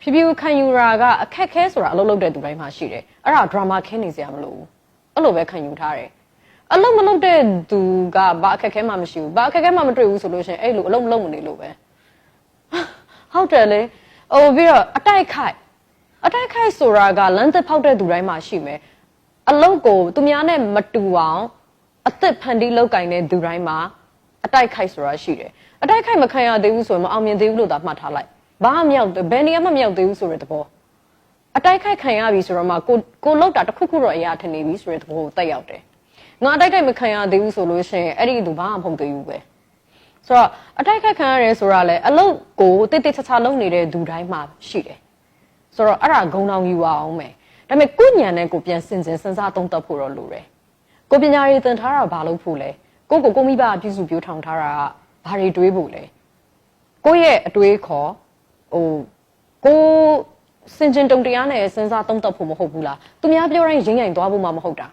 ဖြည်းဖြည်းခံယူရာကအခက်ခဲဆိုတာအလုပ်လုပ်တဲ့သူတိုင်းမှာရှိတယ်အဲ့ဒါ drama ခင်းနေစရာမလိုဘူးအဲ့လိုပဲခံယူထားတယ်အလုံးမလုံးတဲ့သူကဘာအခက်ခဲမှမရှိဘူးဘာအခက်ခဲမှမတွေ့ဘူးဆိုလို့ရှိရင်အဲ့လိုအလုံးမလုံးမနေလို့ပဲဟုတ်တယ်လေပြီးတော့အတိုက်ခိုက်ဆိုတာကလမ်းသစ်ဖောက်တဲ့သူတိုင်းမှာရှိမယ်အလုံးကိုသူများနဲ့မတူအောင်အသက်ဖန်တီးလောက်ကင်တဲ့သူတိုင်းမှာအတိုက်ခိုက်ဆိုတာရှိတယ်အတိုက်ခိုက်မခံရသေးဘူးဆိုရင်မအောင်မြင်သေးဘူးလို့သာမှတ်ထားလိုက်ဘာမှမရောက်ဘယ်နေရာမှမရောက်သေးဘူးဆိုတဲ့သဘောအတိုက်ခိုက်ခံရပြီဆိုတော့မှကိုလောက်တာတစ်ခုခုတော့အရာထင်နေပြီဆိုတဲ့သဘောကိုတက်ရောက်တယ်ငါအတိုက်ခိုက်မခံရသေးဘူးဆိုလို့ရှိရင်အဲ့ဒီသူဘာမှမဟုတ်သေးဘူးပဲဆိုတော့အတိုက်ခိုက်ခံရတယ်ဆိုတာလေအလုတ်ကိုတိတ်တိတ်ချာချာလုပ်နေတဲ့သူတိုင်းမှာရှိတယ်ဆိုတော့အဲ့ဒါဂုံတောင်ယူအောင်မယ်ဒါပေမဲ့ကိုညံနဲ့ကိုပြန်စင်စဉ်စဉ်းစားသုံးသပ်ဖို့တော့လိုတယ်ကိုပညာရေးသင်ထားတာဘာလို့ဖို့လဲကိုမိဘအပြည့်စုံပြိုးထောင်ထားတာကဘာတွေတွေးဖို့လဲကိုရဲ့အတွေးခေါ်ကိုစင်ကျင်တုံတရားနဲ့စဉ်းစားသုံးသပ်ဖို့မဟုတ်ဘူးလားသူများပြောတိုင်းရင်းရင်သွားဖို့မှမဟုတ်တာ